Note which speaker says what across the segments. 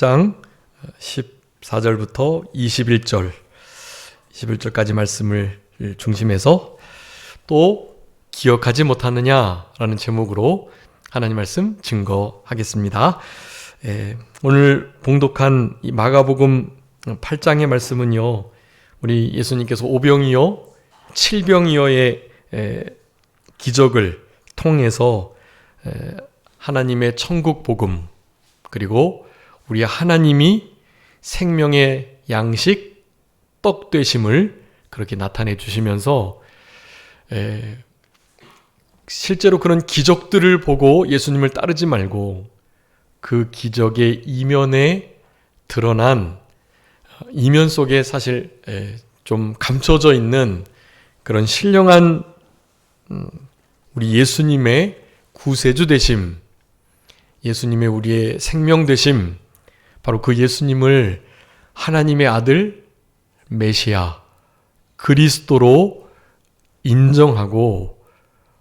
Speaker 1: 장 14절부터 21절까지 말씀을 중심해서 또 기억하지 못하느냐라는 제목으로 하나님 말씀 증거하겠습니다. 오늘 봉독한 이 마가복음 8장의 말씀은요, 우리 예수님께서 오병이어, 칠병이어의 기적을 통해서 하나님의 천국 복음, 그리고 우리 하나님이 생명의 양식, 떡 되심을 그렇게 나타내 주시면서 실제로 그런 기적들을 보고 예수님을 따르지 말고 그 기적의 이면에 드러난 이면 속에 사실 좀 감춰져 있는 그런 신령한 우리 예수님의 구세주 되심, 예수님의 우리의 생명 되심, 바로 그 예수님을 하나님의 아들 메시아 그리스도로 인정하고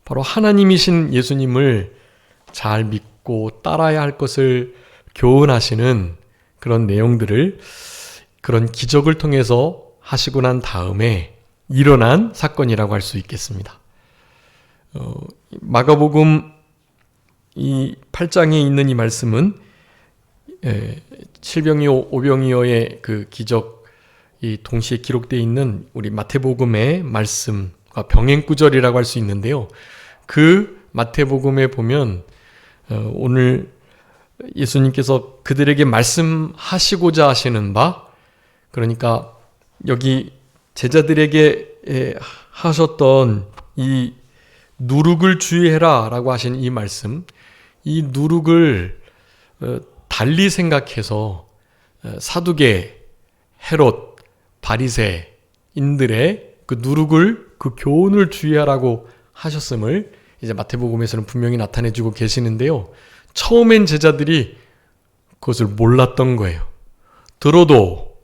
Speaker 1: 바로 하나님이신 예수님을 잘 믿고 따라야 할 것을 교훈하시는 그런 내용들을, 그런 기적을 통해서 하시고 난 다음에 일어난 사건이라고 할 수 있겠습니다. 마가복음 이 8장에 있는 이 말씀은 칠병이어 오병이어의 그 기적이 동시에 기록되어 있는 우리 마태복음의 말씀과 병행구절이라고 할 수 있는데요. 그 마태복음에 보면 오늘 예수님께서 그들에게 말씀하시고자 하시는 바, 그러니까 여기 제자들에게 하셨던 이 누룩을 주의해라 라고 하신 이 말씀, 이 누룩을 달리 생각해서 사두개, 헤롯, 바리새인들의 그 누룩을, 그 교훈을 주의하라고 하셨음을 이제 마태복음에서는 분명히 나타내주고 계시는데요. 처음엔 제자들이 그것을 몰랐던 거예요. 들어도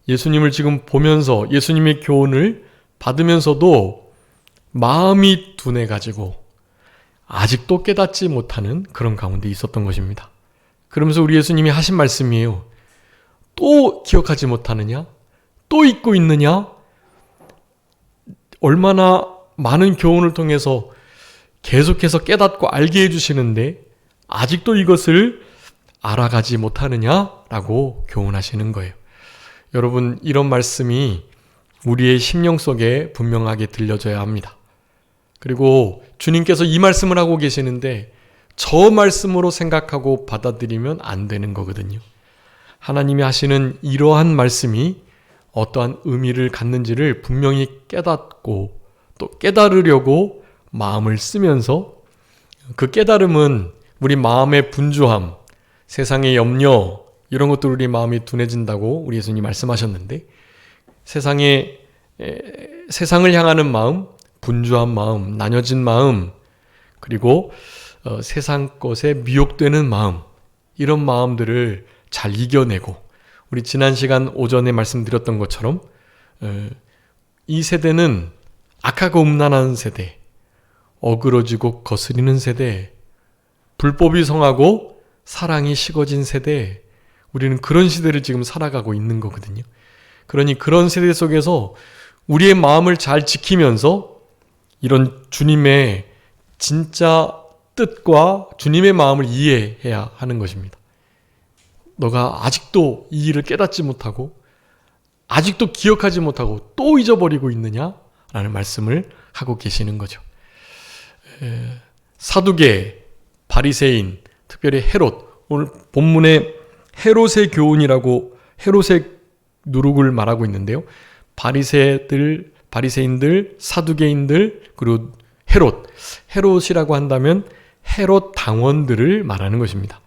Speaker 1: 예수님을 지금 보면서 예수님의 교훈을 받으면서도 마음이 둔해가지고 아직도 깨닫지 못하는 그런 가운데 있었던 것입니다. 그러면서 우리 예수님이 하신 말씀이에요. 또 기억하지 못하느냐? 또 잊고 있느냐? 얼마나 많은 교훈을 통해서 계속해서 깨닫고 알게 해주시는데 아직도 이것을 알아가지 못하느냐라고 교훈하시는 거예요. 여러분, 이런 말씀이 우리의 심령 속에 분명하게 들려져야 합니다. 그리고 주님께서 이 말씀을 하고 계시는데 저 말씀으로 생각하고 받아들이면 안 되는 거거든요. 하나님이 하시는 이러한 말씀이 어떠한 의미를 갖는지를 분명히 깨닫고 또 깨달으려고 마음을 쓰면서, 그 깨달음은 우리 마음의 분주함, 세상의 염려, 이런 것들 우리 마음이 둔해진다고 우리 예수님이 말씀하셨는데, 세상을 향하는 마음, 분주한 마음, 나뉘어진 마음, 그리고 세상 것에 미혹되는 마음, 이런 마음들을 잘 이겨내고, 우리 지난 시간 오전에 말씀드렸던 것처럼 이 세대는 악하고 음란한 세대, 어그러지고 거스리는 세대, 불법이 성하고 사랑이 식어진 세대, 우리는 그런 시대를 지금 살아가고 있는 거거든요. 그러니 그런 세대 속에서 우리의 마음을 잘 지키면서 이런 주님의 진짜 뜻과 주님의 마음을 이해해야 하는 것입니다. 너가 아직도 이 일을 깨닫지 못하고 아직도 기억하지 못하고 또 잊어버리고 있느냐? 라는 말씀을 하고 계시는 거죠. 사두개, 바리새인, 특별히 헤롯, 오늘 본문에 헤롯의 교훈이라고 헤롯의 누룩을 말하고 있는데요. 바리새인들, 사두개인들, 그리고 헤롯이라고 한다면 헤롯 당원들을 말하는 것입니다.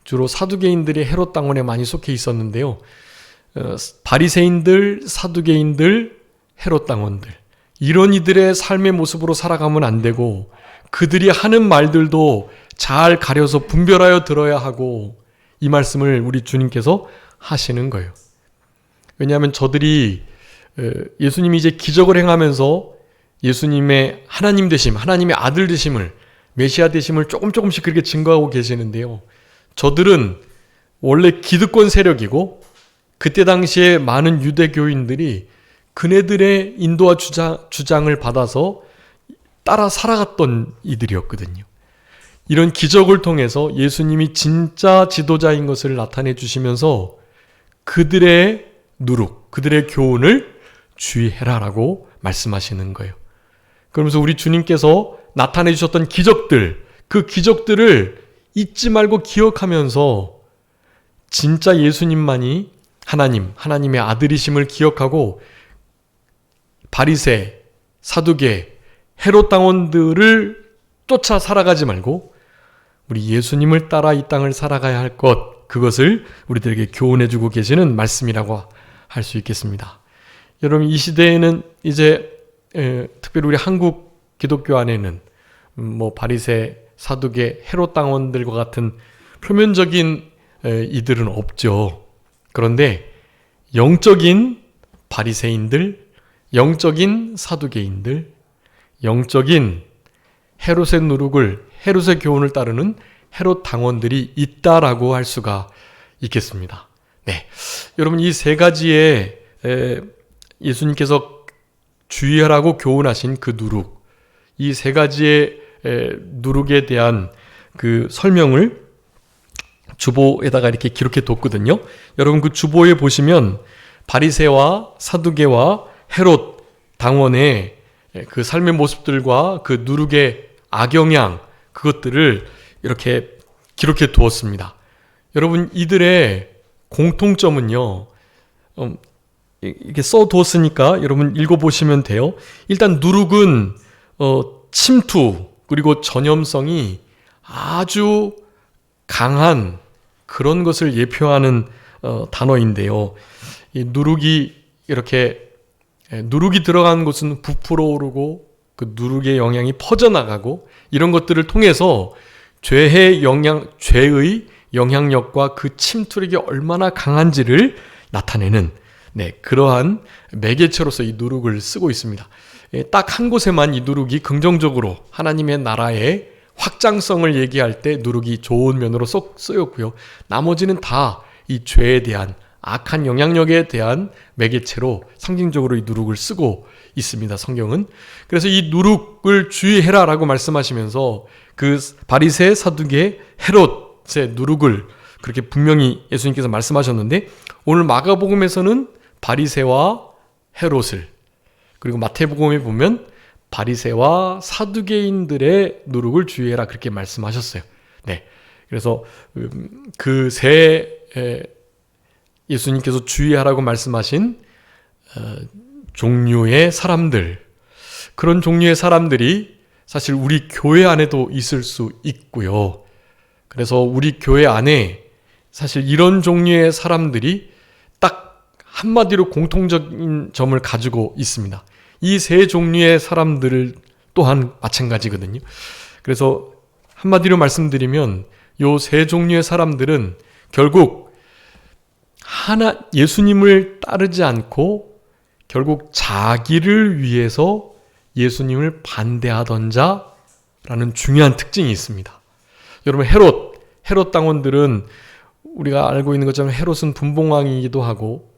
Speaker 1: 주로 사두개인들이 헤롯 당원에 많이 속해 있었는데요. 바리새인들, 사두개인들, 헤롯 당원들, 이런 이들의 삶의 모습으로 살아가면 안 되고 그들이 하는 말들도 잘 가려서 분별하여 들어야 하고, 이 말씀을 우리 주님께서 하시는 거예요. 왜냐하면 저들이 예수님이 이제 기적을 행하면서 예수님의 하나님 되심, 하나님의 아들 되심을, 메시아 되심을 조금씩 그렇게 증거하고 계시는데요. 저들은 원래 기득권 세력이고 그때 당시에 많은 유대교인들이 그네들의 인도와 주장을 받아서 따라 살아갔던 이들이었거든요. 이런 기적을 통해서 예수님이 진짜 지도자인 것을 나타내 주시면서 그들의 누룩, 그들의 교훈을 주의해라라고 말씀하시는 거예요. 그러면서 우리 주님께서 나타내 주셨던 기적들, 그 기적들을 잊지 말고 기억하면서 진짜 예수님만이 하나님의 아들이심을 기억하고 바리새, 사두개, 헤롯 당원들을 쫓아 살아가지 말고 우리 예수님을 따라 이 땅을 살아가야 할 것, 그것을 우리들에게 교훈해주고 계시는 말씀이라고 할 수 있겠습니다. 여러분, 이 시대에는 이제 특별히 우리 한국 기독교 안에는 바리새, 사두개, 헤롯 당원들과 같은 표면적인 이들은 없죠. 그런데 영적인 바리새인들, 영적인 사두개인들, 영적인 헤롯의 누룩을, 헤롯의 교훈을 따르는 헤롯 당원들이 있다라고 할 수가 있겠습니다. 네, 여러분, 이 세 가지의 예수님께서 주의하라고 교훈하신 그 누룩, 이 세 가지의 누룩에 대한 그 설명을 주보에다가 이렇게 기록해 뒀거든요. 여러분, 그 주보에 보시면 바리새와 사두개와 헤롯 당원의 그 삶의 모습들과 그 누룩의 악영향, 그것들을 이렇게 기록해 두었습니다. 여러분, 이들의 공통점은요, 이렇게 써두었으니까 여러분 읽어보시면 돼요. 일단 누룩은 침투 그리고 전염성이 아주 강한 그런 것을 예표하는 단어인데요. 이 누룩이 들어간 곳은 부풀어 오르고 그 누룩의 영향이 퍼져나가고 이런 것들을 통해서 죄의 영향력과 그 침투력이 얼마나 강한지를 나타내는 그러한 매개체로서 이 누룩을 쓰고 있습니다. 딱 한 곳에만 이 누룩이 긍정적으로 하나님의 나라의 확장성을 얘기할 때 누룩이 좋은 면으로 쏙 쓰였고요. 나머지는 다 이 죄에 대한 악한 영향력에 대한 매개체로 상징적으로 이 누룩을 쓰고 있습니다. 성경은. 그래서 이 누룩을 주의해라라고 말씀하시면서 그 바리새, 사두개, 헤롯의 누룩을 그렇게 분명히 예수님께서 말씀하셨는데, 오늘 마가복음에서는 바리새와 헤롯을, 그리고 마태복음에 보면 바리새와 사두개인들의 누룩을 주의해라 그렇게 말씀하셨어요. 네, 그래서 그 세 예수님께서 주의하라고 말씀하신 종류의 사람들, 그런 종류의 사람들이 사실 우리 교회 안에도 있을 수 있고요. 그래서 우리 교회 안에 사실 이런 종류의 사람들이 딱 한마디로 공통적인 점을 가지고 있습니다. 이 세 종류의 사람들 또한 마찬가지거든요. 그래서 한마디로 말씀드리면 이 세 종류의 사람들은 결국 예수님을 따르지 않고 결국 자기를 위해서 예수님을 반대하던 자라는 중요한 특징이 있습니다. 여러분, 헤롯 당원들은 우리가 알고 있는 것처럼 헤롯은 분봉왕이기도 하고,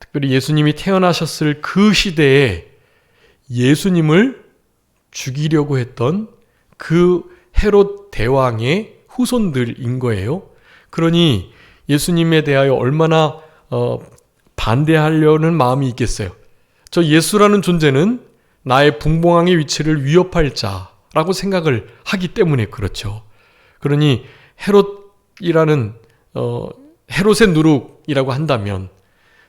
Speaker 1: 특별히 예수님이 태어나셨을 그 시대에 예수님을 죽이려고 했던 그 헤롯 대왕의 후손들인 거예요. 그러니 예수님에 대하여 얼마나 반대하려는 마음이 있겠어요. 저 예수라는 존재는 나의 분봉왕의 위치를 위협할 자라고 생각을 하기 때문에 그렇죠. 그러니 헤롯의 누룩이라고 한다면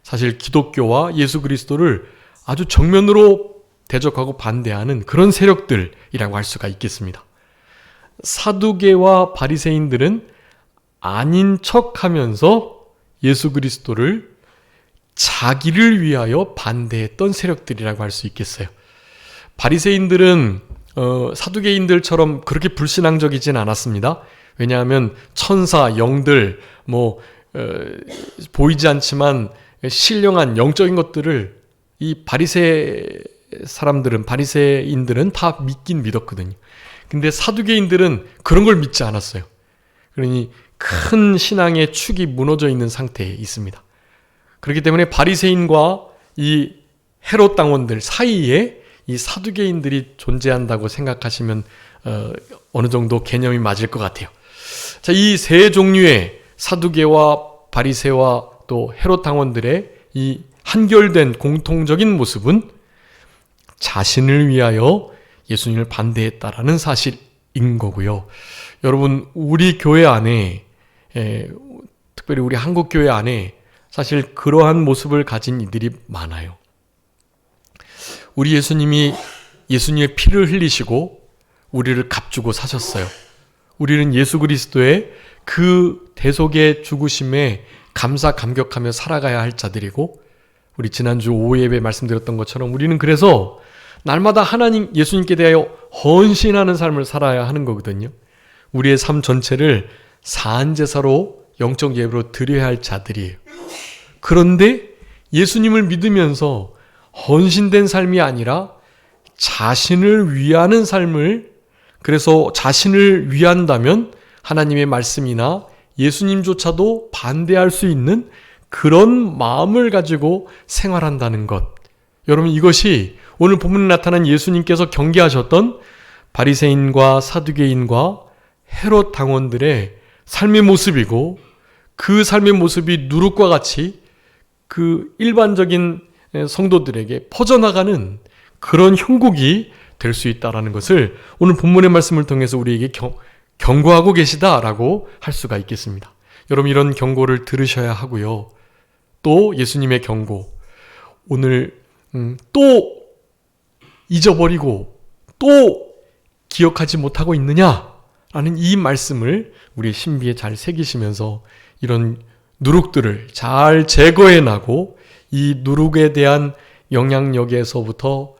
Speaker 1: 사실 기독교와 예수 그리스도를 아주 정면으로 대적하고 반대하는 그런 세력들이라고 할 수가 있겠습니다. 사두개와 바리새인들은 아닌 척하면서 예수 그리스도를 자기를 위하여 반대했던 세력들이라고 할 수 있겠어요. 바리새인들은 사두개인들처럼 그렇게 불신앙적이진 않았습니다. 왜냐하면 천사, 영들, 보이지 않지만 신령한 영적인 것들을 이 바리새인들은 다 믿긴 믿었거든요. 근데 사두개인들은 그런 걸 믿지 않았어요. 그러니 큰 신앙의 축이 무너져 있는 상태에 있습니다. 그렇기 때문에 바리새인과 이 헤롯 당원들 사이에 이 사두개인들이 존재한다고 생각하시면 어느 정도 개념이 맞을 것 같아요. 자, 이 세 종류의 사두개와 바리새와 또 헤롯 당원들의 이 한결된 공통적인 모습은 자신을 위하여 예수님을 반대했다라는 사실인 거고요. 여러분, 우리 교회 안에 특별히 우리 한국 교회 안에 사실 그러한 모습을 가진 이들이 많아요. 우리 예수님이 예수님의 피를 흘리시고 우리를 값주고 사셨어요. 우리는 예수 그리스도의 그 대속의 죽으심에 감사 감격하며 살아가야 할 자들이고, 우리 지난주 오후 예배 말씀드렸던 것처럼 우리는 그래서 날마다 하나님 예수님께 대하여 헌신하는 삶을 살아야 하는 거거든요. 우리의 삶 전체를 산제사로 영적 예배로 드려야 할 자들이에요. 그런데 예수님을 믿으면서 헌신된 삶이 아니라 자신을 위하는 삶을, 그래서 자신을 위한다면 하나님의 말씀이나 예수님조차도 반대할 수 있는 그런 마음을 가지고 생활한다는 것. 여러분, 이것이 오늘 본문에 나타난 예수님께서 경계하셨던 바리새인과 사두개인과 헤롯 당원들의 삶의 모습이고, 그 삶의 모습이 누룩과 같이 그 일반적인 성도들에게 퍼져나가는 그런 형국이 될 수 있다는 것을 오늘 본문의 말씀을 통해서 우리에게 경고하고 계시다라고 할 수가 있겠습니다. 여러분, 이런 경고를 들으셔야 하고요. 또 예수님의 경고, 오늘 또 잊어버리고 또 기억하지 못하고 있느냐라는 이 말씀을 우리 신비에 잘 새기시면서 이런 누룩들을 잘 제거해나고 이 누룩에 대한 영향력에서부터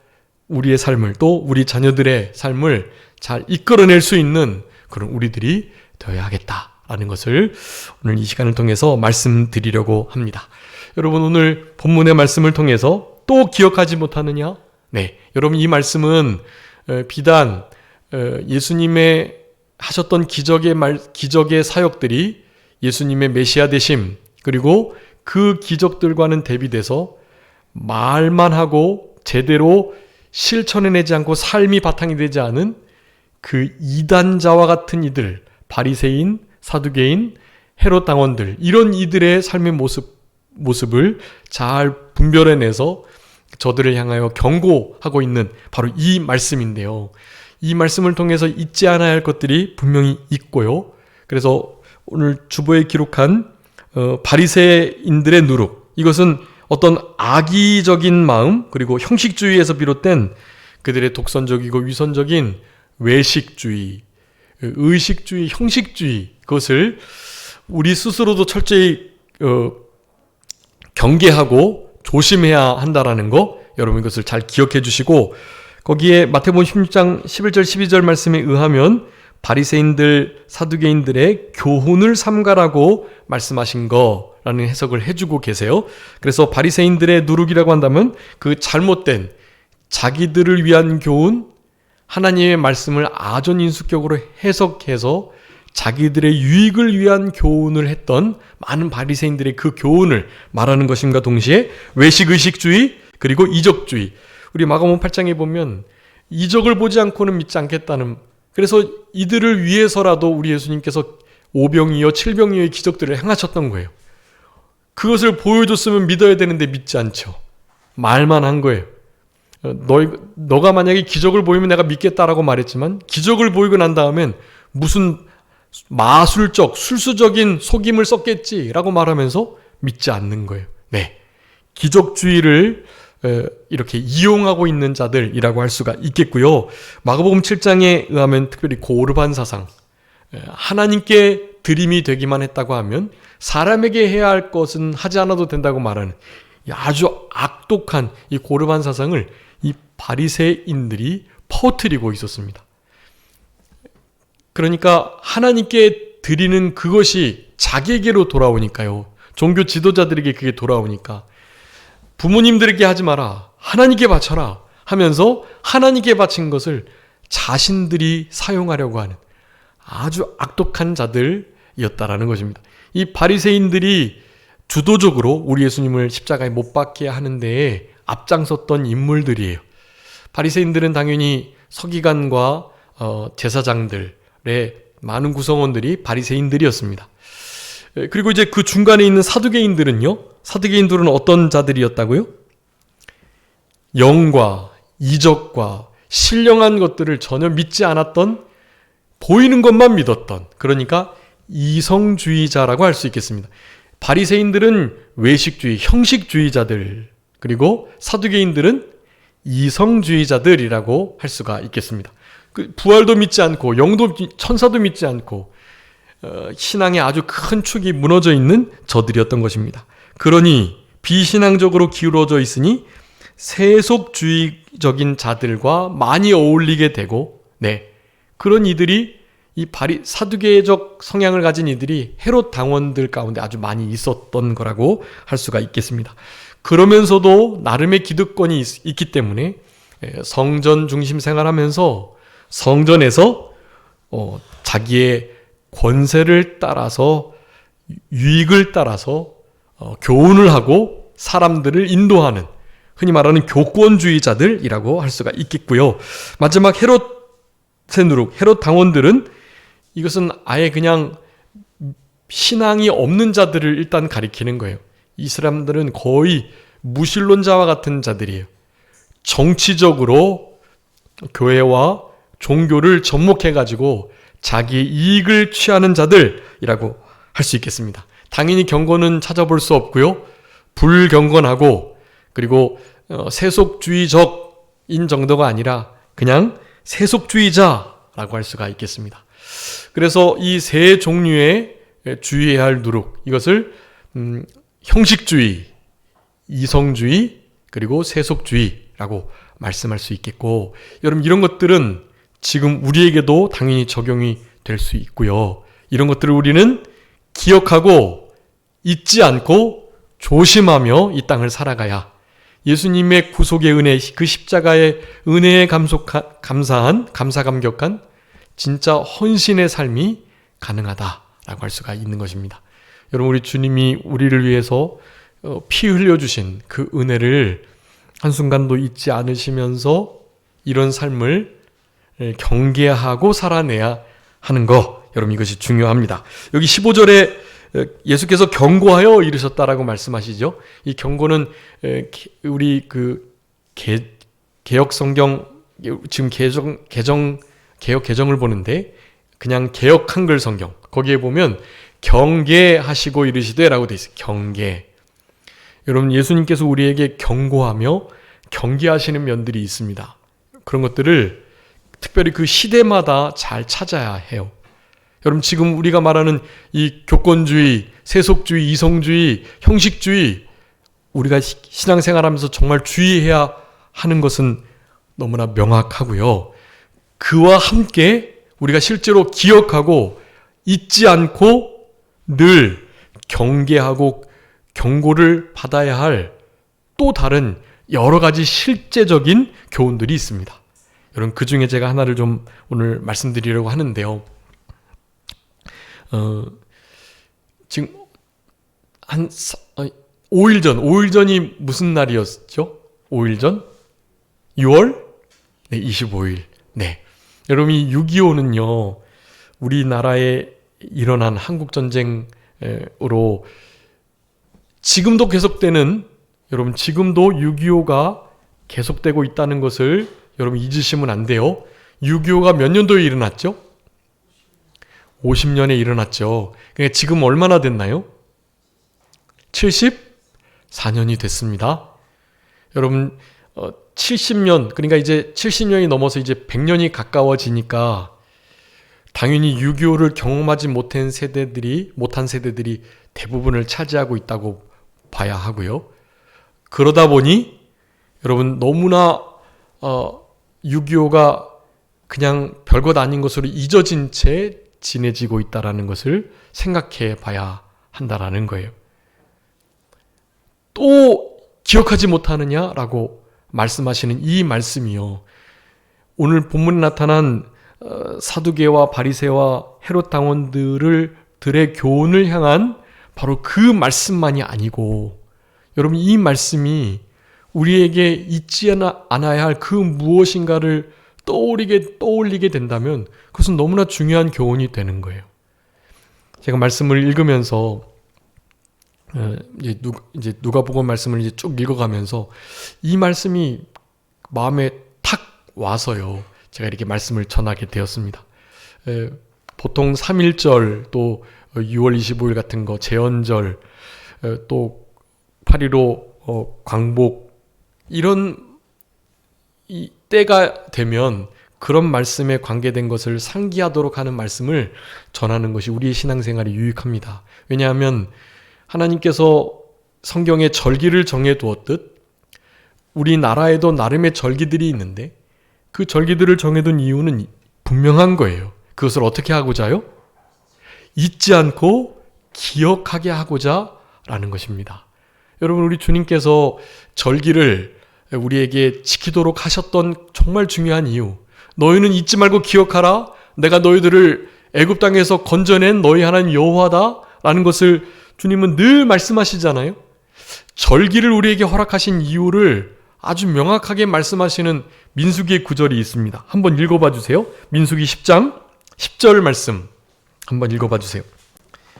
Speaker 1: 우리의 삶을, 또 우리 자녀들의 삶을 잘 이끌어낼 수 있는 그런 우리들이 되어야겠다라는 것을 오늘 이 시간을 통해서 말씀드리려고 합니다. 여러분, 오늘 본문의 말씀을 통해서 또 기억하지 못하느냐? 네, 여러분, 이 말씀은 비단 예수님의 하셨던 기적의 사역들이 예수님의 메시아 되심, 그리고 그 기적들과는 대비돼서 말만 하고 제대로 실천해내지 않고 삶이 바탕이 되지 않은 그 이단자와 같은 이들, 바리새인, 사두개인, 헤롯 당원들, 이런 이들의 삶의 모습을 잘 분별해내서 저들을 향하여 경고하고 있는 바로 이 말씀인데요. 이 말씀을 통해서 잊지 않아야 할 것들이 분명히 있고요. 그래서 오늘 주보에 기록한 바리새인들의 누룩, 이것은 어떤 악의적인 마음, 그리고 형식주의에서 비롯된 그들의 독선적이고 위선적인 외식주의, 의식주의, 형식주의, 그것을 우리 스스로도 철저히 경계하고 조심해야 한다라는 거, 여러분 이것을 잘 기억해 주시고, 거기에 마태복음 16장 11절 12절 말씀에 의하면 바리새인들, 사두개인들의 교훈을 삼가라고 말씀하신 거라는 해석을 해주고 계세요. 그래서 바리새인들의 누룩이라고 한다면 그 잘못된 자기들을 위한 교훈, 하나님의 말씀을 아전인수격으로 해석해서 자기들의 유익을 위한 교훈을 했던 많은 바리새인들의 그 교훈을 말하는 것임과 동시에 외식의식주의, 그리고 이적주의. 우리 마가복음 8장에 보면 이적을 보지 않고는 믿지 않겠다는, 그래서 이들을 위해서라도 우리 예수님께서 오병이어 칠병이어의 기적들을 행하셨던 거예요. 그것을 보여줬으면 믿어야 되는데 믿지 않죠. 말만 한 거예요. 너가 만약에 기적을 보이면 내가 믿겠다라고 말했지만, 기적을 보이고 난 다음엔 무슨 마술적, 술수적인 속임을 썼겠지라고 말하면서 믿지 않는 거예요. 네, 기적주의를 이렇게 이용하고 있는 자들이라고 할 수가 있겠고요. 마가복음 7장에 의하면 특별히 고르반 사상, 하나님께 드림이 되기만 했다고 하면 사람에게 해야 할 것은 하지 않아도 된다고 말하는 아주 악독한 이 고르반 사상을 이 바리새인들이 퍼뜨리고 있었습니다. 그러니까 하나님께 드리는 그것이 자기에게로 돌아오니까요. 종교 지도자들에게 그게 돌아오니까 부모님들에게 하지 마라, 하나님께 바쳐라 하면서 하나님께 바친 것을 자신들이 사용하려고 하는 아주 악독한 자들의 자이었다라는 것입니다. 이 바리새인들이 주도적으로 우리 예수님을 십자가에 못 박게 하는데 앞장섰던 인물들이에요. 바리새인들은 당연히 서기관과 제사장들의 많은 구성원들이 바리새인들이었습니다. 그리고 이제 그 중간에 있는 사두개인들은요. 사두개인들은 어떤 자들이었다고요? 영과 이적과 신령한 것들을 전혀 믿지 않았던, 보이는 것만 믿었던, 그러니까 이성주의자라고 할 수 있겠습니다. 바리새인들은 외식주의, 형식주의자들, 그리고 사두개인들은 이성주의자들이라고 할 수가 있겠습니다. 그 부활도 믿지 않고 영도, 천사도 믿지 않고 신앙의 아주 큰 축이 무너져 있는 저들이었던 것입니다. 그러니 비신앙적으로 기울어져 있으니 세속주의적인 자들과 많이 어울리게 되고, 그런 이들이 이 사두개적 성향을 가진 이들이 헤롯 당원들 가운데 아주 많이 있었던 거라고 할 수가 있겠습니다. 그러면서도 나름의 기득권이 있기 때문에 성전 중심 생활하면서 성전에서 자기의 권세를 따라서, 유익을 따라서 교훈을 하고 사람들을 인도하는, 흔히 말하는 교권주의자들이라고 할 수가 있겠고요. 마지막 헤롯의 누룩, 헤롯 당원들은 이것은 아예 그냥 신앙이 없는 자들을 일단 가리키는 거예요. 이 사람들은 거의 무신론자와 같은 자들이에요. 정치적으로 교회와 종교를 접목해가지고 자기의 이익을 취하는 자들이라고 할 수 있겠습니다. 당연히 경건은 찾아볼 수 없고요. 불경건하고, 그리고 세속주의적인 정도가 아니라 그냥 세속주의자라고 할 수가 있겠습니다. 그래서 이 세 종류의 주의해야 할 누룩, 이것을 형식주의, 이성주의, 그리고 세속주의라고 말씀할 수 있겠고, 여러분 이런 것들은 지금 우리에게도 당연히 적용이 될 수 있고요. 이런 것들을 우리는 기억하고 잊지 않고 조심하며 이 땅을 살아가야 예수님의 구속의 은혜, 그 십자가의 은혜에 감사감격한 진짜 헌신의 삶이 가능하다라고 할 수가 있는 것입니다. 여러분, 우리 주님이 우리를 위해서 피 흘려주신 그 은혜를 한순간도 잊지 않으시면서 이런 삶을 경계하고 살아내야 하는 거, 여러분 이것이 중요합니다. 여기 15절에 예수께서 경고하여 이르셨다라고 말씀하시죠. 이 경고는 우리 그 개혁 성경, 지금 개혁 개정을 보는데 그냥 개혁 한글 성경, 거기에 보면 경계하시고 이르시되라고 되어 있어요. 경계. 여러분, 예수님께서 우리에게 경고하며 경계하시는 면들이 있습니다. 그런 것들을 특별히 그 시대마다 잘 찾아야 해요. 여러분, 지금 우리가 말하는 이 교권주의, 세속주의, 이성주의, 형식주의, 우리가 신앙생활하면서 정말 주의해야 하는 것은 너무나 명확하고요. 그와 함께 우리가 실제로 기억하고 잊지 않고 늘 경계하고 경고를 받아야 할 또 다른 여러 가지 실제적인 교훈들이 있습니다. 여러분, 그 중에 제가 하나를 좀 오늘 말씀드리려고 하는데요. 지금 한 5일 전이 무슨 날이었죠? 5일 전? 6월? 네, 25일. 네. 여러분, 이 6.25는요, 우리나라에 일어난 한국전쟁으로 지금도 계속되는, 여러분, 지금도 6.25가 계속되고 있다는 것을 여러분 잊으시면 안 돼요. 6.25가 몇 년도에 일어났죠? 50년에 일어났죠. 그러니까 지금 얼마나 됐나요? 74년이 됐습니다. 여러분, 70년, 그러니까 이제 70년이 넘어서 이제 100년이 가까워지니까 당연히 6.25를 경험하지 못한 세대들이 대부분을 차지하고 있다고 봐야 하고요. 그러다 보니 여러분, 너무나 6.25가 그냥 별것 아닌 것으로 잊어진 채 지내지고 있다는 것을 생각해 봐야 한다라는 거예요. 또 기억하지 못하느냐라고 말씀하시는 이 말씀이요, 오늘 본문에 나타난 사두개와 바리새와 헤롯 당원들을 사도들의 교훈을 향한 바로 그 말씀만이 아니고, 여러분 이 말씀이 우리에게 잊지 않아야 할 그 무엇인가를 떠올리게 된다면 그것은 너무나 중요한 교훈이 되는 거예요. 제가 말씀을 읽으면서 이제 누가복음 말씀을 이제 쭉 읽어가면서 이 말씀이 마음에 탁 와서요, 제가 이렇게 말씀을 전하게 되었습니다. 보통 3.1절 또 6월 25일 같은 거 제헌절, 또 8.15 광복, 이런 이 때가 되면 그런 말씀에 관계된 것을 상기하도록 하는 말씀을 전하는 것이 우리의 신앙생활에 유익합니다. 왜냐하면 하나님께서 성경에 절기를 정해두었듯 우리나라에도 나름의 절기들이 있는데 그 절기들을 정해둔 이유는 분명한 거예요. 그것을 어떻게 하고자요? 잊지 않고 기억하게 하고자 라는 것입니다. 여러분, 우리 주님께서 절기를 우리에게 지키도록 하셨던 정말 중요한 이유, 너희는 잊지 말고 기억하라, 내가 너희들을 애굽 땅에서 건져낸 너희 하나님 여호와다 라는 것을 주님은 늘 말씀하시잖아요. 절기를 우리에게 허락하신 이유를 아주 명확하게 말씀하시는 민수기의 구절이 있습니다. 한번 읽어봐 주세요. 민수기 10장 10절 말씀 한번 읽어봐 주세요.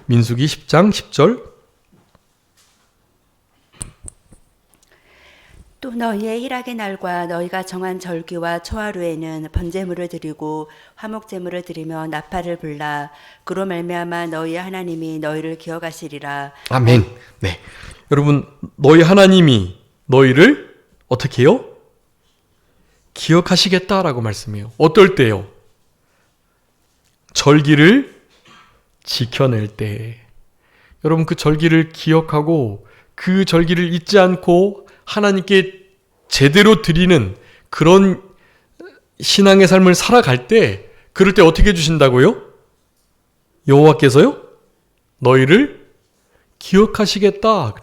Speaker 1: 민수기 10장 10절.
Speaker 2: 또 너희의 일하의 날과 너희가 정한 절기와 초하루에는 번제물을 드리고 화목제물을 드리며 나팔을 불라. 그로 말미암아 너희 하나님이 너희를 기억하시리라.
Speaker 1: 아멘. 네, 여러분, 너희 하나님이 너희를 어떻게 해요? 기억하시겠다라고 말씀해요. 어떨 때요? 절기를 지켜낼 때. 여러분, 그 절기를 기억하고 그 절기를 잊지 않고 하나님께 제대로 드리는 그런 신앙의 삶을 살아갈 때, 그럴 때 어떻게 해주신다고요? 여호와께서요? 너희를 기억하시겠다.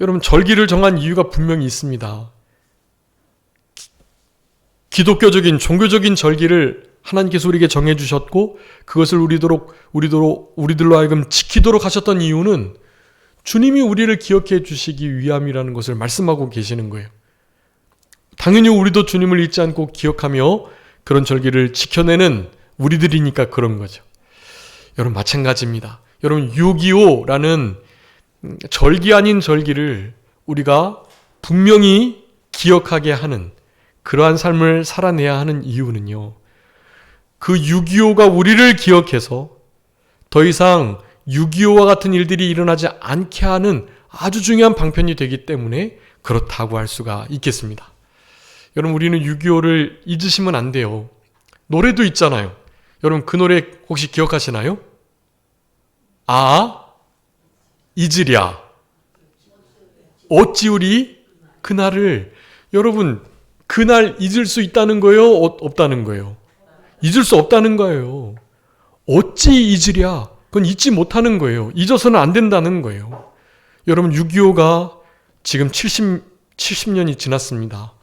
Speaker 1: 여러분, 절기를 정한 이유가 분명히 있습니다. 기독교적인 종교적인 절기를 하나님께서 우리에게 정해주셨고 그것을 우리들로 하여금 지키도록 하셨던 이유는 주님이 우리를 기억해 주시기 위함이라는 것을 말씀하고 계시는 거예요. 당연히 우리도 주님을 잊지 않고 기억하며 그런 절기를 지켜내는 우리들이니까 그런 거죠. 여러분, 마찬가지입니다. 여러분, 6.25라는 절기 아닌 절기를 우리가 분명히 기억하게 하는 그러한 삶을 살아내야 하는 이유는요, 그 6.25가 우리를 기억해서 더 이상 6.25와 같은 일들이 일어나지 않게 하는 아주 중요한 방편이 되기 때문에 그렇다고 할 수가 있겠습니다. 여러분, 우리는 6.25를 잊으시면 안 돼요. 노래도 있잖아요. 여러분, 그 노래 혹시 기억하시나요? 아, 잊으랴 어찌 우리 그날을. 여러분, 그날 잊을 수 있다는 거예요? 없다는 거예요? 잊을 수 없다는 거예요. 어찌 잊으랴? 그건 잊지 못하는 거예요. 잊어서는 안 된다는 거예요. 여러분, 6.25가 지금 70년이 지났습니다.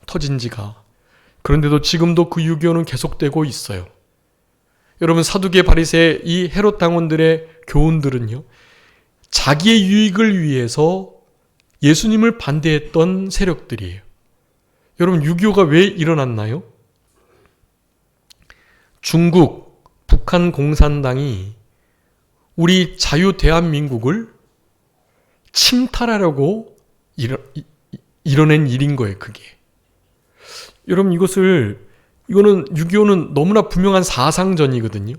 Speaker 1: 터진 지가. 그런데도 지금도 그 6.25는 계속되고 있어요. 여러분, 사두개 바리새 이 헤롯 당원들의 교훈들은요, 자기의 유익을 위해서 예수님을 반대했던 세력들이에요. 여러분, 6.25가 왜 일어났나요? 중국, 북한 공산당이 우리 자유 대한민국을 침탈하려고 이뤄낸 일인 거예요, 그게. 여러분, 이거는 6.25는 너무나 분명한 사상전이거든요.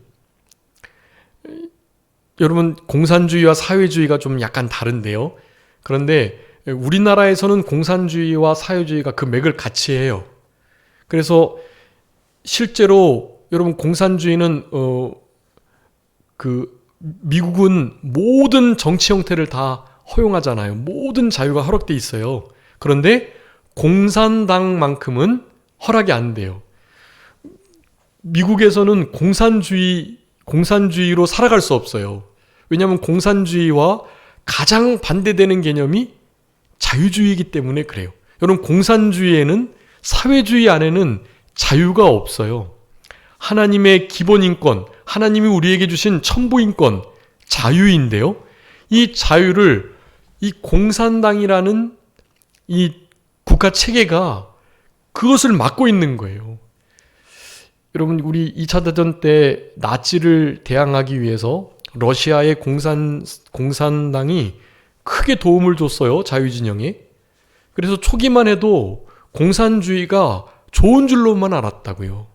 Speaker 1: 여러분, 공산주의와 사회주의가 좀 약간 다른데요. 그런데 우리나라에서는 공산주의와 사회주의가 그 맥을 같이 해요. 그래서 실제로 여러분, 공산주의는 미국은 모든 정치 형태를 다 허용하잖아요. 모든 자유가 허락돼 있어요. 그런데 공산당만큼은 허락이 안 돼요. 미국에서는 공산주의로 살아갈 수 없어요. 왜냐하면 공산주의와 가장 반대되는 개념이 자유주의이기 때문에 그래요. 여러분, 공산주의에는, 사회주의 안에는 자유가 없어요. 하나님의 기본 인권, 하나님이 우리에게 주신 천부인권, 자유인데요. 이 자유를 이 공산당이라는 이 국가 체계가 그것을 막고 있는 거예요. 여러분, 우리 2차 대전 때 나치를 대항하기 위해서 러시아의 공산당이 크게 도움을 줬어요. 자유진영에. 그래서 초기만 해도 공산주의가 좋은 줄로만 알았다고요.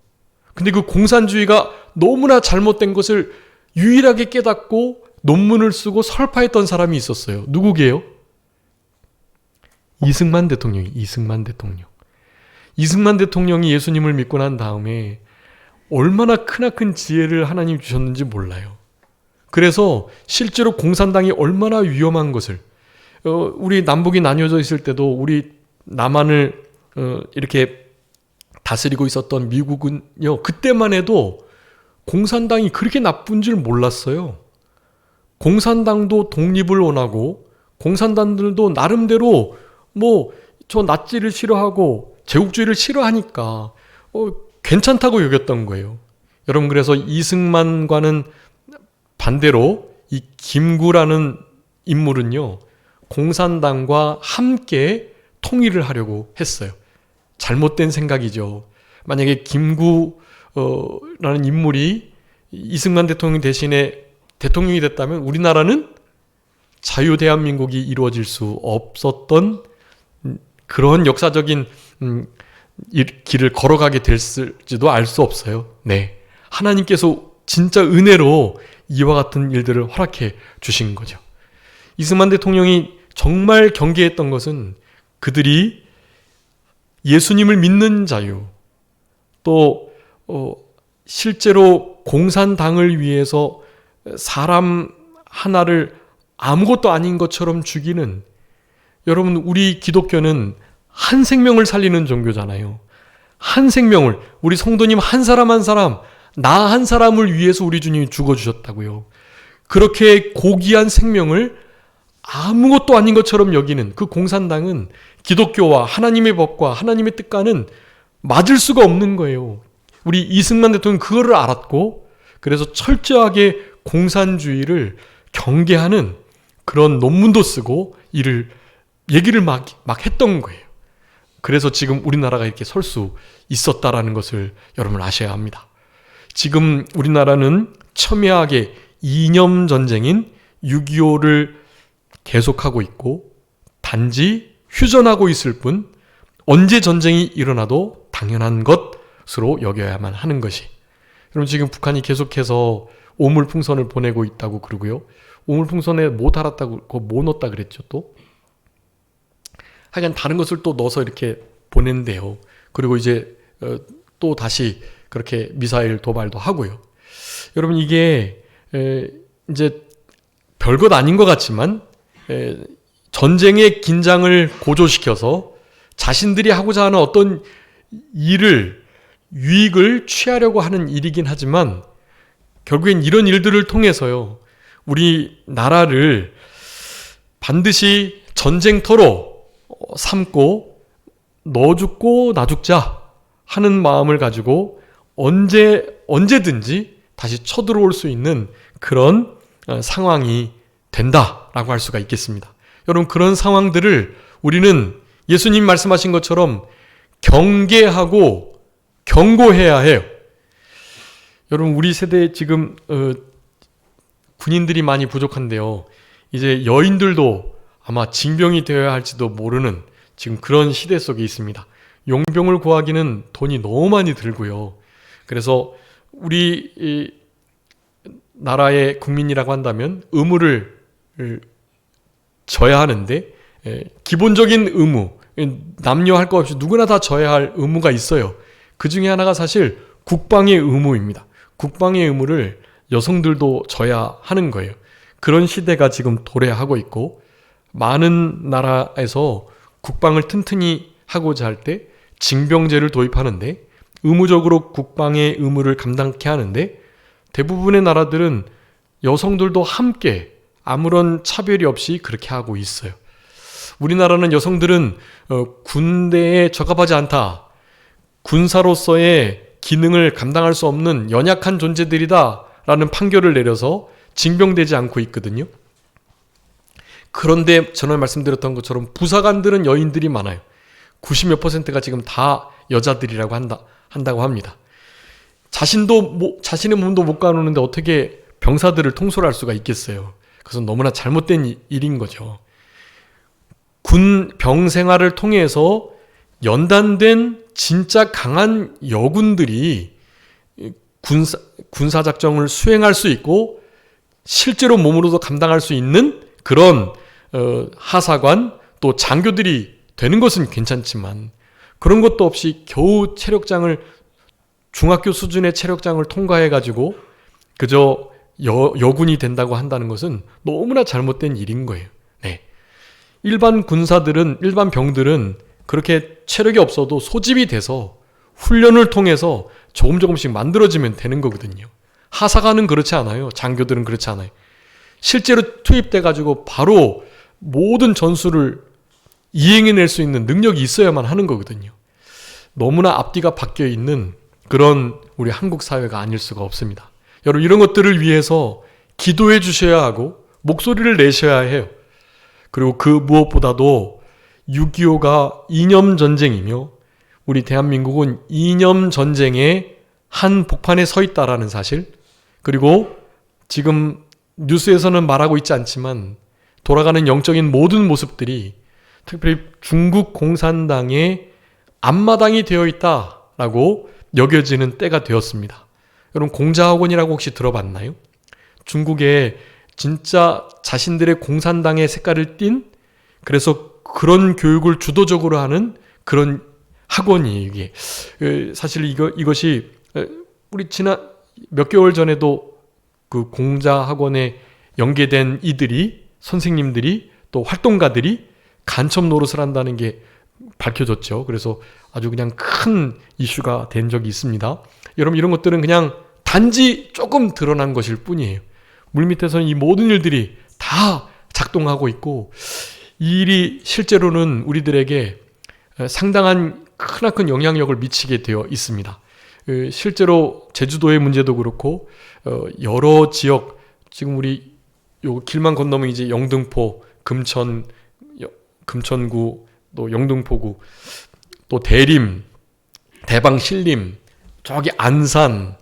Speaker 1: 근데 그 공산주의가 너무나 잘못된 것을 유일하게 깨닫고 논문을 쓰고 설파했던 사람이 있었어요. 누구게요? 이승만 대통령이. 이승만 대통령이 예수님을 믿고 난 다음에 얼마나 크나큰 지혜를 하나님 주셨는지 몰라요. 그래서 실제로 공산당이 얼마나 위험한 것을, 우리 남북이 나뉘어져 있을 때도 우리 남한을 이렇게 다스리고 있었던 미국은요, 그때만 해도 공산당이 그렇게 나쁜 줄 몰랐어요. 공산당도 독립을 원하고 공산당들도 나름대로 저 나치를 싫어하고 제국주의를 싫어하니까 괜찮다고 여겼던 거예요. 여러분, 그래서 이승만과는 반대로 이 김구라는 인물은요, 공산당과 함께 통일을 하려고 했어요. 잘못된 생각이죠. 만약에 김구라는 인물이 이승만 대통령 대신에 대통령이 됐다면 우리나라는 자유 대한민국이 이루어질 수 없었던 그런 역사적인 길을 걸어가게 됐을지도 알 수 없어요. 네, 하나님께서 진짜 은혜로 이와 같은 일들을 허락해 주신 거죠. 이승만 대통령이 정말 경계했던 것은 그들이 예수님을 믿는 자유, 또 실제로 공산당을 위해서 사람 하나를 아무것도 아닌 것처럼 죽이는, 여러분, 우리 기독교는 한 생명을 살리는 종교잖아요. 한 생명을, 우리 성도님 한 사람 한 사람, 나 한 사람을 위해서 우리 주님이 죽어주셨다고요. 그렇게 고귀한 생명을 아무것도 아닌 것처럼 여기는 그 공산당은 기독교와 하나님의 법과 하나님의 뜻과는 맞을 수가 없는 거예요. 우리 이승만 대통령은 그거를 알았고, 그래서 철저하게 공산주의를 경계하는 그런 논문도 쓰고 얘기를 막 했던 거예요. 그래서 지금 우리나라가 이렇게 설 수 있었다라는 것을 여러분 아셔야 합니다. 지금 우리나라는 첨예하게 이념 전쟁인 6.25를 계속하고 있고 단지 휴전하고 있을 뿐, 언제 전쟁이 일어나도 당연한 것으로 여겨야만 하는 것이. 여러분, 지금 북한이 계속해서 오물풍선을 보내고 있다고 그러고요. 오물풍선에 뭐 달았다고, 그거 뭐 넣었다 그랬죠, 또? 하여간 다른 것을 또 넣어서 이렇게 보낸대요. 그리고 이제 또 다시 그렇게 미사일 도발도 하고요. 여러분, 이게 이제 별것 아닌 것 같지만 전쟁의 긴장을 고조시켜서 자신들이 하고자 하는 어떤 유익을 취하려고 하는 일이긴 하지만, 결국엔 이런 일들을 통해서요, 우리 나라를 반드시 전쟁터로 삼고 너 죽고 나 죽자 하는 마음을 가지고 언제든지 다시 쳐들어올 수 있는 그런 상황이 된다라고 할 수가 있겠습니다. 여러분, 그런 상황들을 우리는 예수님 말씀하신 것처럼 경계하고 경고해야 해요. 여러분, 우리 세대에 지금 군인들이 많이 부족한데요, 이제 여인들도 아마 징병이 되어야 할지도 모르는 지금 그런 시대 속에 있습니다. 용병을 구하기는 돈이 너무 많이 들고요. 그래서 우리 이 나라의 국민이라고 한다면 의무를 져야 하는데, 기본적인 의무, 남녀 할 것 없이 누구나 다 져야 할 의무가 있어요. 그 중에 하나가 사실 국방의 의무입니다. 국방의 의무를 여성들도 져야 하는 거예요. 그런 시대가 지금 도래하고 있고, 많은 나라에서 국방을 튼튼히 하고자 할 때 징병제를 도입하는데, 의무적으로 국방의 의무를 감당케 하는데, 대부분의 나라들은 여성들도 함께 아무런 차별이 없이 그렇게 하고 있어요. 우리나라는 여성들은 군대에 적합하지 않다, 군사로서의 기능을 감당할 수 없는 연약한 존재들이다 없다라는 판결을 내려서 징병되지 않고 있거든요. 그런데 전에 말씀드렸던 것처럼 부사관들은 여인들이 많아요. 90몇 %가 지금 다 여자들이라고 한다고 합니다. 자신의 몸도 못 가누는데 어떻게 병사들을 통솔할 수가 있겠어요. 그것은 너무나 잘못된 일인 거죠. 군병 생활을 통해서 연단된 진짜 강한 여군들이 군사작전을 수행할 수 있고 실제로 몸으로도 감당할 수 있는 그런 하사관 또 장교들이 되는 것은 괜찮지만 그런 것도 없이 겨우 중학교 수준의 체력장을 통과해가지고 그저 여군이 된다고 한다는 것은 너무나 잘못된 일인 거예요. 네. 일반 병들은 그렇게 체력이 없어도 소집이 돼서 훈련을 통해서 조금씩 만들어지면 되는 거거든요. 하사관은 그렇지 않아요. 장교들은 그렇지 않아요. 실제로 투입돼가지고 바로 모든 전술을 이행해낼 수 있는 능력이 있어야만 하는 거거든요. 너무나 앞뒤가 바뀌어 있는 그런 우리 한국 사회가 아닐 수가 없습니다. 여러분 이런 것들을 위해서 기도해 주셔야 하고 목소리를 내셔야 해요. 그리고 그 무엇보다도 6.25가 이념전쟁이며 우리 대한민국은 이념전쟁의 한 복판에 서 있다라는 사실, 그리고 지금 뉴스에서는 말하고 있지 않지만 돌아가는 영적인 모든 모습들이 특별히 중국 공산당의 앞마당이 되어 있다라고 여겨지는 때가 되었습니다. 여러분 공자학원이라고 혹시 들어봤나요? 중국에 진짜 자신들의 공산당의 색깔을 띤, 그래서 그런 교육을 주도적으로 하는 그런 학원이에요. 이게 사실 이것이 우리 지난 몇 개월 전에도 그 공자학원에 연계된 선생님들이 또 활동가들이 간첩 노릇을 한다는 게 밝혀졌죠. 그래서 아주 그냥 큰 이슈가 된 적이 있습니다. 여러분 이런 것들은 그냥 단지 조금 드러난 것일 뿐이에요. 물밑에서는 이 모든 일들이 다 작동하고 있고 이 일이 실제로는 우리들에게 상당한 크나큰 영향력을 미치게 되어 있습니다. 실제로 제주도의 문제도 그렇고 여러 지역, 지금 우리 요 길만 건너면 이제 영등포, 금천구, 또 영등포구, 또 대림, 대방 신림, 저기 안산,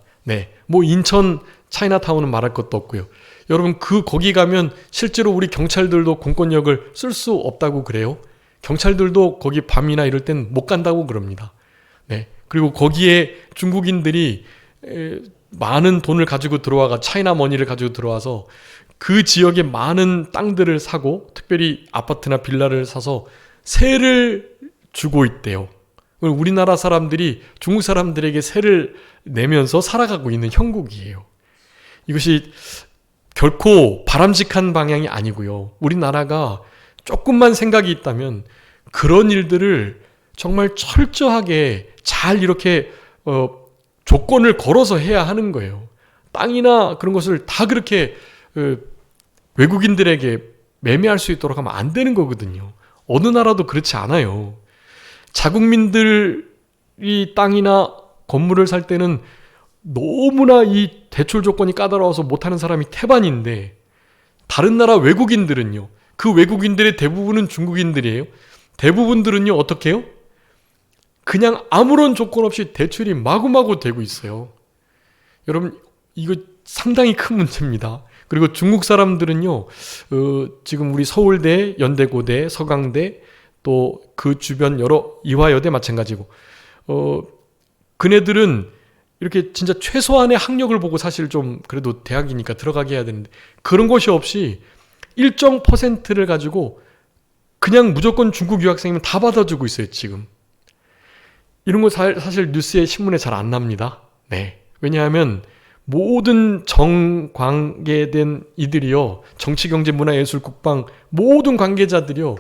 Speaker 1: 뭐 인천 차이나타운은 말할 것도 없고요. 여러분 거기 가면 실제로 우리 경찰들도 공권력을 쓸 수 없다고 그래요. 경찰들도 거기 밤이나 이럴 땐 못 간다고 그럽니다. 그리고 거기에 중국인들이 많은 돈을 가지고 들어와가 차이나 머니를 가지고 들어와서 그 지역에 많은 땅들을 사고 특별히 아파트나 빌라를 사서 세를 주고 있대요. 우리나라 사람들이 중국 사람들에게 세를 내면서 살아가고 있는 형국이에요. 이것이 결코 바람직한 방향이 아니고요. 우리나라가 조금만 생각이 있다면 그런 일들을 정말 철저하게 잘 이렇게 조건을 걸어서 해야 하는 거예요. 땅이나 그런 것을 다 그렇게 외국인들에게 매매할 수 있도록 하면 안 되는 거거든요. 어느 나라도 그렇지 않아요. 자국민들이 땅이나 건물을 살 때는 너무나 이 대출 조건이 까다로워서 못하는 사람이 태반인데 다른 나라 외국인들은요. 그 외국인들의 대부분은 중국인들이에요. 대부분들은요. 어떻게 해요? 그냥 아무런 조건 없이 대출이 마구마구 되고 있어요. 여러분 이거 상당히 큰 문제입니다. 그리고 중국 사람들은요. 지금 우리 서울대, 연대고대, 서강대 또 그 주변 여러 이화여대 마찬가지고 그네들은 이렇게 진짜 최소한의 학력을 보고 사실 좀 그래도 대학이니까 들어가게 해야 되는데 그런 것이 없이 일정 %를 가지고 그냥 무조건 중국 유학생이면 다 받아주고 있어요. 지금 이런 거 사실 뉴스에 신문에 잘 안 납니다. 왜냐하면 모든 정관계된 이들이요, 정치, 경제, 문화, 예술, 국방 모든 관계자들이요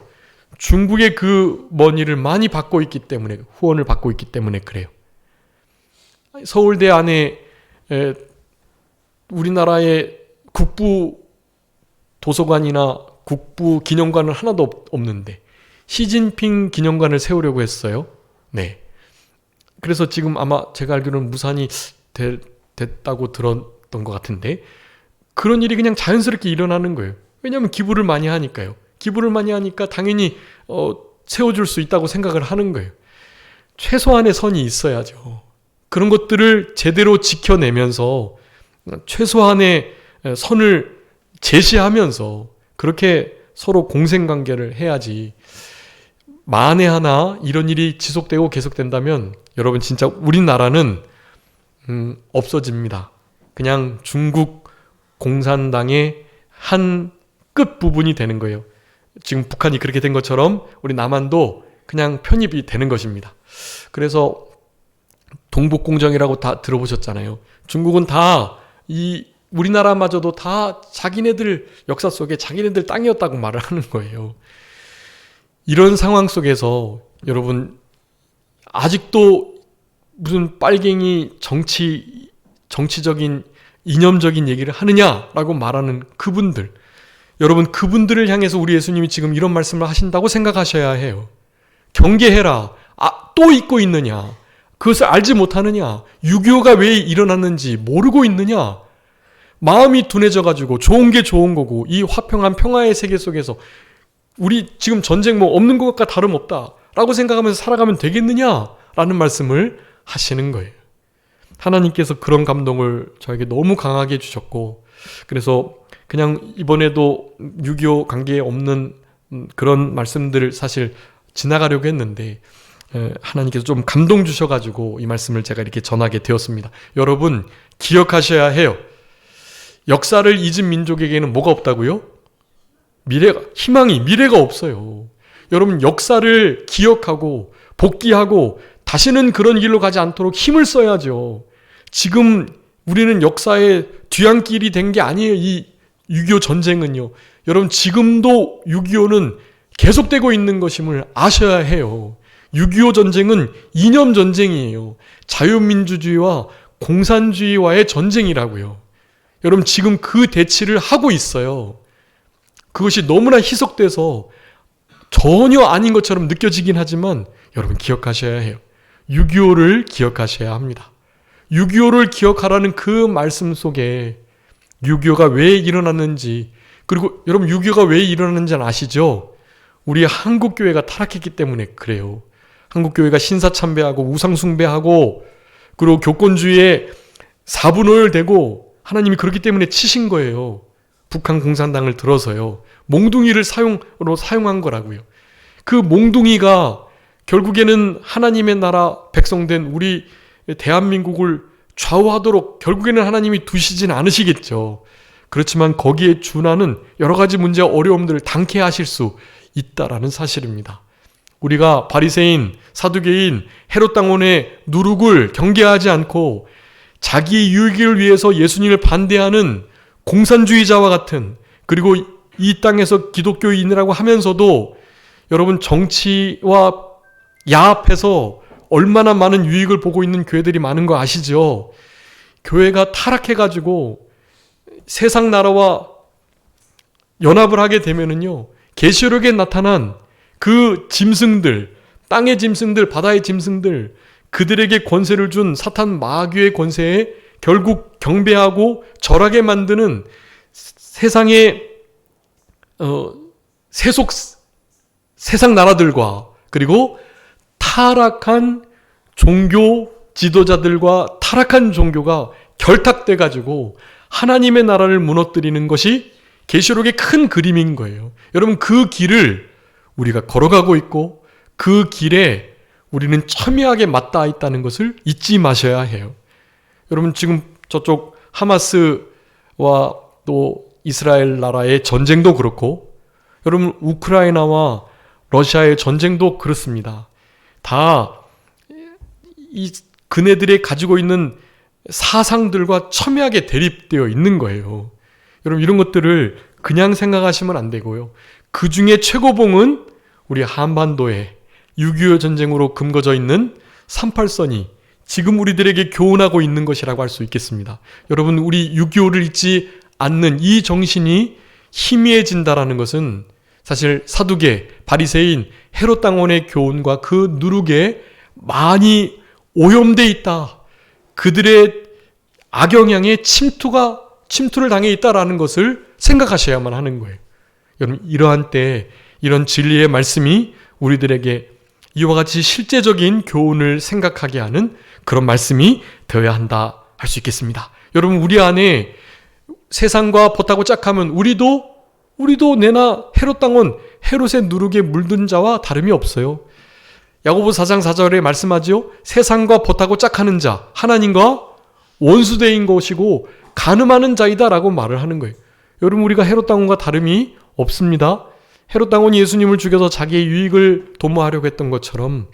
Speaker 1: 중국의 그 머니를 많이 받고 있기 때문에, 후원을 받고 있기 때문에 그래요. 서울대 안에 우리나라의 국부 도서관이나 국부 기념관은 하나도 없는데 시진핑 기념관을 세우려고 했어요. 그래서 지금 아마 제가 알기로는 무산이 됐다고 것 같은데 그런 일이 그냥 자연스럽게 일어나는 거예요. 왜냐하면 기부를 많이 하니까요. 기부를 많이 하니까 당연히 세워줄 수 있다고 생각을 하는 거예요. 최소한의 선이 있어야죠. 그런 것들을 제대로 지켜내면서 최소한의 선을 제시하면서 그렇게 서로 공생관계를 해야지. 만에 하나 이런 일이 지속되고 계속된다면 여러분 진짜 우리나라는 없어집니다. 그냥 중국 공산당의 한 끝부분이 되는 거예요. 지금 북한이 그렇게 된 것처럼 우리 남한도 그냥 편입이 되는 것입니다. 그래서 동북공정이라고 다 들어보셨잖아요. 중국은 다 우리나라마저도 다 자기네들 역사 속에 자기네들 땅이었다고 말을 하는 거예요. 이런 상황 속에서 여러분 아직도 무슨 빨갱이 정치적인 이념적인 얘기를 하느냐라고 말하는 그분들, 여러분 그분들을 향해서 우리 예수님이 지금 이런 말씀을 하신다고 생각하셔야 해요. 경계해라. 또 잊고 있느냐? 그것을 알지 못하느냐? 6.25가 왜 일어났는지 모르고 있느냐? 마음이 둔해져가지고 좋은 게 좋은 거고 이 화평한 평화의 세계 속에서 우리 지금 전쟁 뭐 없는 것과 다름없다 라고 생각하면서 살아가면 되겠느냐라는 말씀을 하시는 거예요. 하나님께서 그런 감동을 저에게 너무 강하게 주셨고 그래서 그냥 이번에도 6.25 관계에 없는 그런 말씀들을 사실 지나가려고 했는데 하나님께서 좀 감동 주셔가지고 이 말씀을 제가 이렇게 전하게 되었습니다. 여러분 기억하셔야 해요. 역사를 잊은 민족에게는 뭐가 없다고요? 미래가 없어요. 여러분 역사를 기억하고 복귀하고 다시는 그런 길로 가지 않도록 힘을 써야죠. 지금 우리는 역사의 뒤안길이 된 게 아니에요. 이 6.25 전쟁은요. 여러분 지금도 6.25는 계속되고 있는 것임을 아셔야 해요. 6.25 전쟁은 이념 전쟁이에요. 자유민주주의와 공산주의와의 전쟁이라고요. 여러분 지금 그 대치를 하고 있어요. 그것이 너무나 희석돼서 전혀 아닌 것처럼 느껴지긴 하지만 여러분 기억하셔야 해요. 6.25를 기억하셔야 합니다. 6.25를 기억하라는 그 말씀 속에 6.25가 왜 일어났는지, 그리고 여러분 6.25가 왜 일어났는지는 아시죠? 우리 한국교회가 타락했기 때문에 그래요. 한국교회가 신사참배하고 우상숭배하고 그리고 교권주의에 사분오열되고 하나님이 그렇기 때문에 치신 거예요. 북한 공산당을 들어서요. 몽둥이를 사용한 거라고요. 그 몽둥이가 결국에는 하나님의 나라 백성된 우리 대한민국을 좌우하도록 결국에는 하나님이 두시진 않으시겠죠. 그렇지만 거기에 준하는 여러 가지 문제와 어려움들을 당케 하실 수 있다라는 사실입니다. 우리가 바리새인, 사두개인, 헤롯 당원의 누룩을 경계하지 않고 자기 유익을 위해서 예수님을 반대하는 공산주의자와 같은, 그리고 이 땅에서 기독교인이라고 하면서도 여러분 정치와 야합해서 얼마나 많은 유익을 보고 있는 교회들이 많은 거 아시죠? 교회가 타락해가지고 세상 나라와 연합을 하게 되면은요, 계시록에 나타난 그 짐승들, 땅의 짐승들, 바다의 짐승들, 그들에게 권세를 준 사탄 마귀의 권세에 결국 경배하고 절하게 만드는 세상의 세상 나라들과 그리고 타락한 종교 지도자들과 타락한 종교가 결탁돼 가지고 하나님의 나라를 무너뜨리는 것이 계시록의 큰 그림인 거예요. 여러분 그 길을 우리가 걸어가고 있고 그 길에 우리는 첨예하게 맞닿아 있다는 것을 잊지 마셔야 해요. 여러분 지금 저쪽 하마스와 또 이스라엘 나라의 전쟁도 그렇고 여러분 우크라이나와 러시아의 전쟁도 그렇습니다. 다 이 그네들이 가지고 있는 사상들과 첨예하게 대립되어 있는 거예요. 여러분 이런 것들을 그냥 생각하시면 안 되고요. 그 중에 최고봉은 우리 한반도에 6.25 전쟁으로 금거져 있는 38선이 지금 우리들에게 교훈하고 있는 것이라고 할 수 있겠습니다. 여러분 우리 6.25를 잊지 않는 이 정신이 희미해진다라는 것은 사실 사두개, 바리새인, 헤롯 당원의 교훈과 그 누룩에 많이 오염돼 있다. 그들의 악영향의 침투를 당해 있다라는 것을 생각하셔야만 하는 거예요. 여러분, 이러한 때 이런 진리의 말씀이 우리들에게 이와 같이 실제적인 교훈을 생각하게 하는 그런 말씀이 되어야 한다 할 수 있겠습니다. 여러분, 우리 안에 세상과 보타고 짝하면 우리도 내나 헤롯 당원, 헤롯의 누룩에 물든 자와 다름이 없어요. 야고보 4장 4절에 말씀하죠. 세상과 보타고 짝하는 자, 하나님과 원수대인 것이고 간음하는 자이다라고 말을 하는 거예요. 여러분, 우리가 헤롯 당원과 다름이 없습니다. 헤롯 당원이 예수님을 죽여서 자기의 유익을 도모하려고 했던 것처럼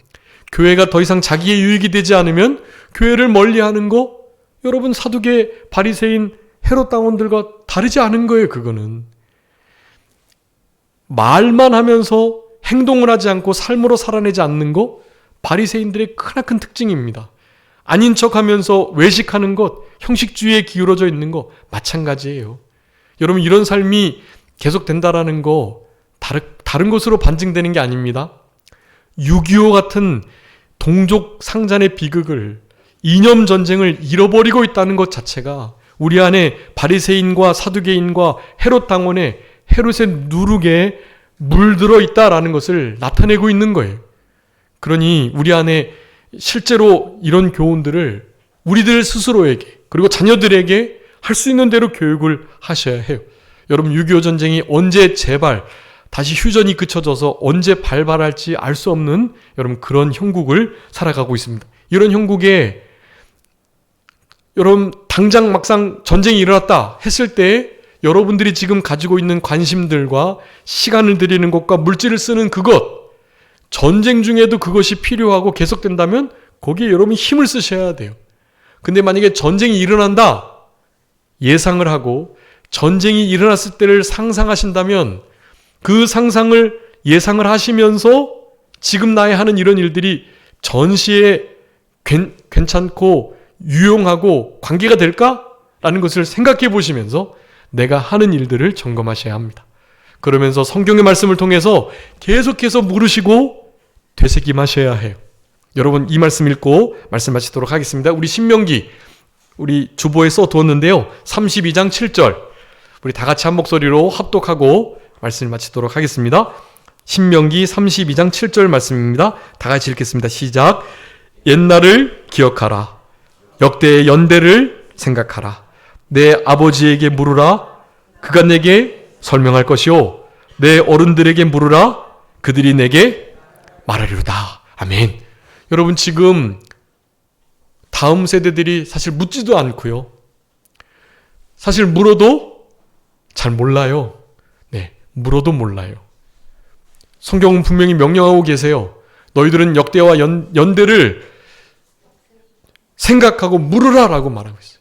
Speaker 1: 교회가 더 이상 자기의 유익이 되지 않으면 교회를 멀리하는 거, 여러분, 사두개 바리새인 헤롯 당원들과 다르지 않은 거예요. 그거는 말만 하면서 행동을 하지 않고 삶으로 살아내지 않는 거, 바리새인들의 크나큰 특징입니다. 아닌 척하면서 외식하는 것, 형식주의에 기울어져 있는 거 마찬가지예요. 여러분, 이런 삶이 계속된다라는 거 다른 것으로 반증되는 게 아닙니다. 6.25 같은 동족 상잔의 비극을, 이념 전쟁을 잃어버리고 있다는 것 자체가 우리 안에 바리새인과 사두개인과 헤롯 당원의 헤롯의 누룩에 물들어 있다라는 것을 나타내고 있는 거예요. 그러니 우리 안에 실제로 이런 교훈들을 우리들 스스로에게 그리고 자녀들에게 할 수 있는 대로 교육을 하셔야 해요. 여러분, 6.25 전쟁이 언제 다시 휴전이 그쳐져서 언제 발발할지 알 수 없는 여러분 그런 형국을 살아가고 있습니다. 이런 형국에 여러분 당장 막상 전쟁이 일어났다 했을 때 여러분들이 지금 가지고 있는 관심들과 시간을 들이는 것과 물질을 쓰는 그것, 전쟁 중에도 그것이 필요하고 계속된다면 거기에 여러분이 힘을 쓰셔야 돼요. 근데 만약에 전쟁이 일어난다 예상을 하고 전쟁이 일어났을 때를 상상하신다면 그 상상을 예상을 하시면서 지금 나의 하는 이런 일들이 전시에 괜찮고 유용하고 관계가 될까? 라는 것을 생각해 보시면서 내가 하는 일들을 점검하셔야 합니다. 그러면서 성경의 말씀을 통해서 계속해서 물으시고 되새김하셔야 해요. 여러분, 이 말씀 읽고 말씀 마치도록 하겠습니다. 우리 신명기 우리 주보에 써두었는데요. 32장 7절 우리 다 같이 한 목소리로 합독하고 말씀을 마치도록 하겠습니다. 신명기 32장 7절 말씀입니다. 다 같이 읽겠습니다. 시작. 옛날을 기억하라. 역대의 연대를 생각하라. 내 아버지에게 물으라. 그가 내게 설명할 것이요. 내 어른들에게 물으라. 그들이 내게 말하리로다. 아멘. 여러분, 지금 다음 세대들이 사실 묻지도 않고요. 사실 물어도 잘 몰라요. 네, 물어도 몰라요. 성경은 분명히 명령하고 계세요. 너희들은 역대와 연대를 생각하고 물으라라고 말하고 있어요.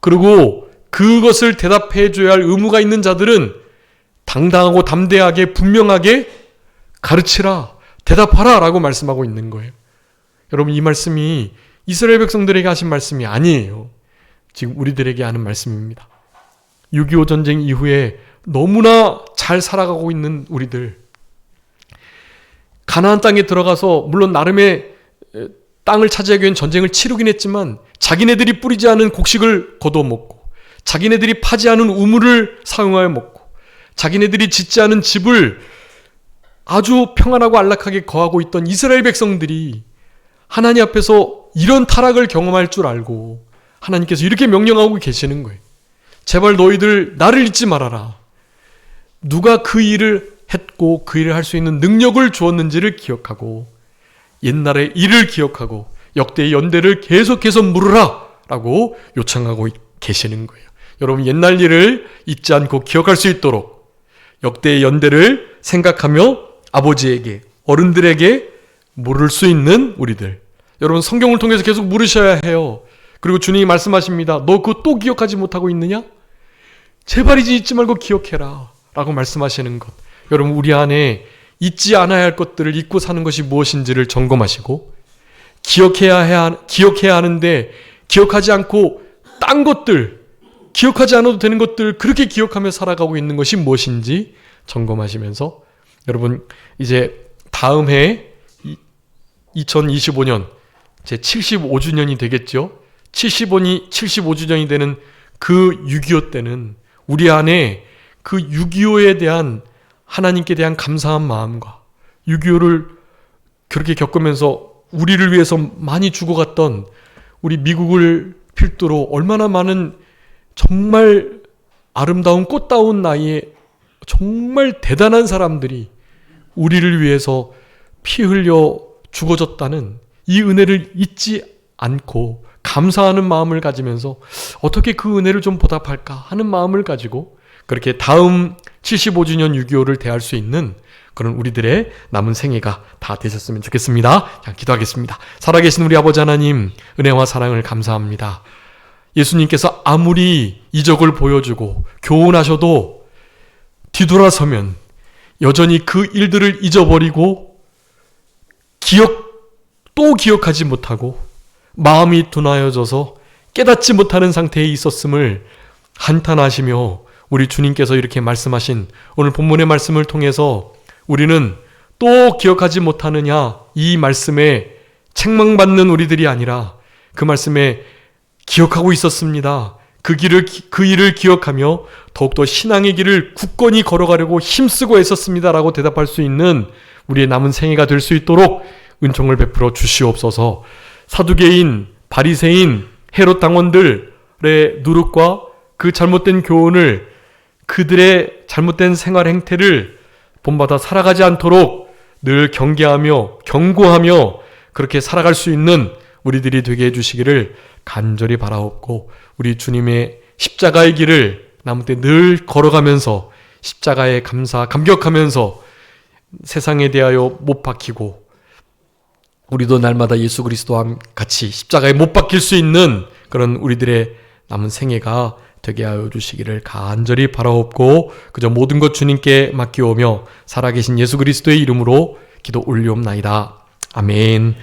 Speaker 1: 그리고 그것을 대답해 줘야 할 의무가 있는 자들은 당당하고 담대하게 분명하게 가르치라, 대답하라 라고 말씀하고 있는 거예요. 여러분, 이 말씀이 이스라엘 백성들에게 하신 말씀이 아니에요. 지금 우리들에게 하는 말씀입니다. 6.25 전쟁 이후에 너무나 잘 살아가고 있는 우리들, 가나안 땅에 들어가서 물론 나름의 땅을 차지하기 위한 전쟁을 치르긴 했지만 자기네들이 뿌리지 않은 곡식을 거둬먹고 자기네들이 파지 않은 우물을 사용하여 먹고 자기네들이 짓지 않은 집을 아주 평안하고 안락하게 거하고 있던 이스라엘 백성들이 하나님 앞에서 이런 타락을 경험할 줄 알고 하나님께서 이렇게 명령하고 계시는 거예요. 제발 너희들 나를 잊지 말아라. 누가 그 일을 했고 그 일을 할 수 있는 능력을 주었는지를 기억하고 옛날의 일을 기억하고 역대의 연대를 계속해서 물으라 라고 요청하고 계시는 거예요. 여러분, 옛날 일을 잊지 않고 기억할 수 있도록 역대의 연대를 생각하며 아버지에게, 어른들에게 물을 수 있는 우리들. 여러분, 성경을 통해서 계속 물으셔야 해요. 그리고 주님이 말씀하십니다. 너 그거 또 기억하지 못하고 있느냐? 제발 잊지 말고 기억해라 라고 말씀하시는 것. 여러분, 우리 안에 잊지 않아야 할 것들을 잊고 사는 것이 무엇인지를 점검하시고 기억해야 하는데 기억하지 않고 딴 것들, 기억하지 않아도 되는 것들 그렇게 기억하며 살아가고 있는 것이 무엇인지 점검하시면서 여러분, 이제 다음 해 2025년 제 75주년이 되겠죠. 75주년이 되는 그 6.25 때는 우리 안에 그 6.25에 대한 하나님께 대한 감사한 마음과 6.25를 그렇게 겪으면서 우리를 위해서 많이 죽어갔던 우리 미국을 필두로 얼마나 많은 정말 아름다운 꽃다운 나이에 정말 대단한 사람들이 우리를 위해서 피 흘려 죽어졌다는 이 은혜를 잊지 않고 감사하는 마음을 가지면서 어떻게 그 은혜를 좀 보답할까 하는 마음을 가지고 그렇게 다음 75주년 6.25를 대할 수 있는 그런 우리들의 남은 생애가 다 되셨으면 좋겠습니다. 자, 기도하겠습니다. 살아계신 우리 아버지 하나님, 은혜와 사랑을 감사합니다. 예수님께서 아무리 이적을 보여주고 교훈하셔도 뒤돌아서면 여전히 그 일들을 잊어버리고 또 기억하지 못하고 마음이 둔하여져서 깨닫지 못하는 상태에 있었음을 한탄하시며 우리 주님께서 이렇게 말씀하신 오늘 본문의 말씀을 통해서 우리는 또 기억하지 못하느냐 이 말씀에 책망받는 우리들이 아니라 그 말씀에 기억하고 있었습니다. 그 일을 기억하며 더욱더 신앙의 길을 굳건히 걸어가려고 힘쓰고 애썼습니다라고 대답할 수 있는 우리의 남은 생애가 될 수 있도록 은총을 베풀어 주시옵소서. 사두개인, 바리새인, 헤롯 당원들의 누룩과 그 잘못된 교훈을 그들의 잘못된 생활 행태를 본받아 살아가지 않도록 늘 경계하며 경고하며 그렇게 살아갈 수 있는 우리들이 되게 해주시기를 간절히 바라옵고 우리 주님의 십자가의 길을 남은 때 늘 걸어가면서 십자가에 감격하면서 세상에 대하여 못 박히고 우리도 날마다 예수 그리스도와 같이 십자가에 못 박힐 수 있는 그런 우리들의 남은 생애가 되게 하여 주시기를 간절히 바라옵고 그저 모든 것 주님께 맡기오며 살아계신 예수 그리스도의 이름으로 기도 올리옵나이다. 아멘.